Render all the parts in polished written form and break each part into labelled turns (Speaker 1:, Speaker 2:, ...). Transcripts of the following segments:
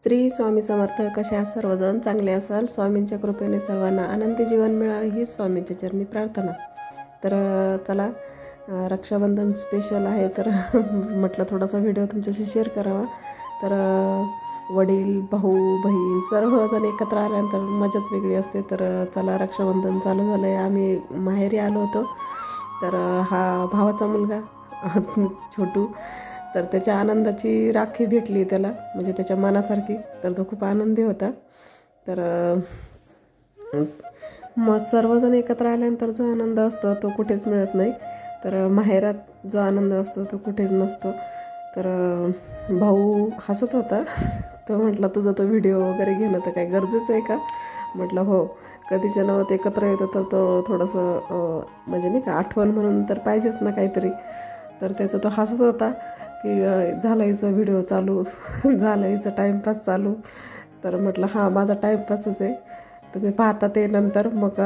Speaker 1: श्री स्वामी समर्थ. कशा सर्वजण चांगले असाल. स्वामींच्या कृपेने सर्वांना आनंदी जीवन मिळावे ही स्वामींच्या चरणी प्रार्थना. तर चला, रक्षाबंधन स्पेशल आहे तर म्हटलं थोडासा व्हिडिओ तुमच्याशी शेअर करावा. तर वडील, भाऊ, बहीण सर्वजण एकत्र आल्यानंतर मजाच वेगळी असते. तर चला, रक्षाबंधन चालू झालं आहे. आम्ही माहेरी आलो होतो. तर हा भावाचा मुलगा छोटू, तर त्याच्या आनंदाची राखी भेटली त्याला, म्हणजे त्याच्या मनासारखी. तर तो खूप आनंदी होता. तर मग सर्वजण एकत्र आल्यानंतर जो आनंद असतो तो कुठेच मिळत नाही. तर माहेरात जो आनंद असतो तो कुठेच नसतो. तर भाऊ हसत होता. तो म्हटला, तुझा तो व्हिडिओ वगैरे घेणं तर काय गरजेचं आहे का? म्हटलं हो, कधीच्या नवत एकत्र येतो तर तो थोडंसं म्हणजे नाही का, आठवण म्हणून तर पाहिजेच ना काहीतरी. तर त्याचा तो हसत होता की झाला हिचा व्हिडिओ चालू, झालं हिचं टाईमपास चालू. तर म्हटलं हां, माझा टाईमपासच आहे, तुम्ही पाहता ते नंतर. मग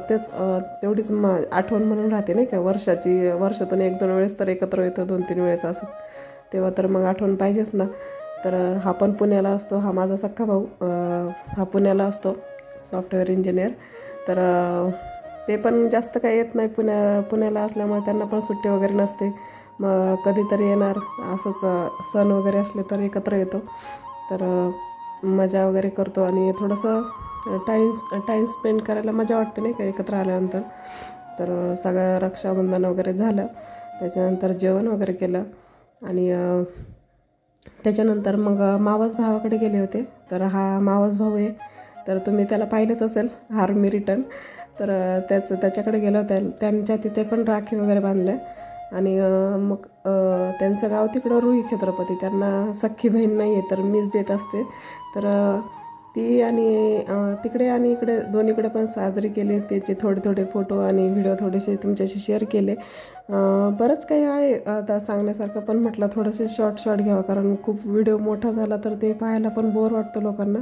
Speaker 1: तेच तेवढीच आठवण म्हणून राहते नाही का, वर्षातून 1-2 वेळेस तर एकत्र येतो, 2-3 वेळेस असंच. तेव्हा तर मग आठवण पाहिजेच ना. तर हा पण पुण्याला असतो, हा माझा सख्खा भाऊ. हा पुण्याला असतो, सॉफ्टवेअर इंजिनियर. तर ते पण जास्त काही येत नाही, पुण्याला असल्यामुळे त्यांना पण सुट्टी वगैरे नसते. मग कधीतरी येणार, असंच सण वगैरे असले तर एकत्र येतो. तर मजा वगैरे करतो आणि थोडंसं टाईम स्पेंड करायला मजा वाटते नाही का एकत्र आल्यानंतर. तर सगळं रक्षाबंधन वगैरे झालं, त्याच्यानंतर जेवण वगैरे केलं आणि त्याच्यानंतर मग मावस भावाकडे गेले होते. तर हा मावस भाऊ आहे, तर तुम्ही त्याला पाहिलंच असेल, आर्मी रिटर्न. तर त्याच्याकडे गेलं होतं. त्यांच्या तिथे पण राखी वगैरे बांधल्या. आणि मग त्यांचं गाव तिकडं रुई छत्रपती. त्यांना सख्खी बहीण नाही आहे, तर मीच देत असते. तर ती आणि तिकडे आणि इकडे दोन्हीकडे पण साजरी केली. त्याचे थोडे फोटो आणि व्हिडिओ थोडेसे तुमच्याशी शेअर केले. बरंच काही आहे आता सांगण्यासारखं, पण म्हटलं थोडेसे शॉर्ट घ्यावं, कारण खूप व्हिडिओ मोठा झाला तर ते पाहायला पण बोर वाटतं लोकांना.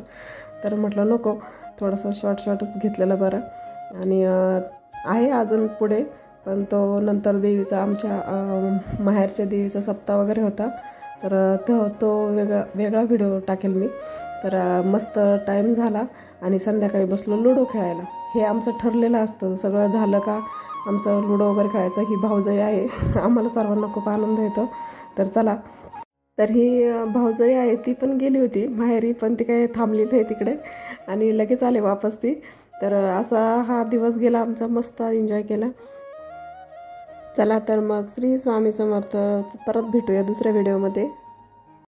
Speaker 1: तर म्हटलं नको, थोडंसं शॉर्टच घेतलेलं बरं. आणि आहे अजून पुढे, पण तो नंतर देवीचा, आमच्या माहेरच्या देवीचा सप्ताह वगैरे होता. तर तो वेगळा व्हिडिओ टाकेल मी. तर मस्त टाईम झाला आणि संध्याकाळी बसलो लुडो खेळायला. हे आमचं ठरलेलं असतं, सगळं झालं का आमचं लुडो वगैरे खेळायचं. ही भाऊजाई आहे, आम्हाला सर्वांना खूप आनंद येतो. तर चला, तर ही भाऊजाई आहे ती पण गेली होती माहेरी, पण ती काही थांबली नाही तिकडे आणि लगेच आले वापस ती. तर असा हा दिवस गेला आमचा, मस्त एन्जॉय केला. चला तर मग, श्री स्वामी समर्थ. परत भेटूया दुसऱ्या व्हिडिओमध्ये.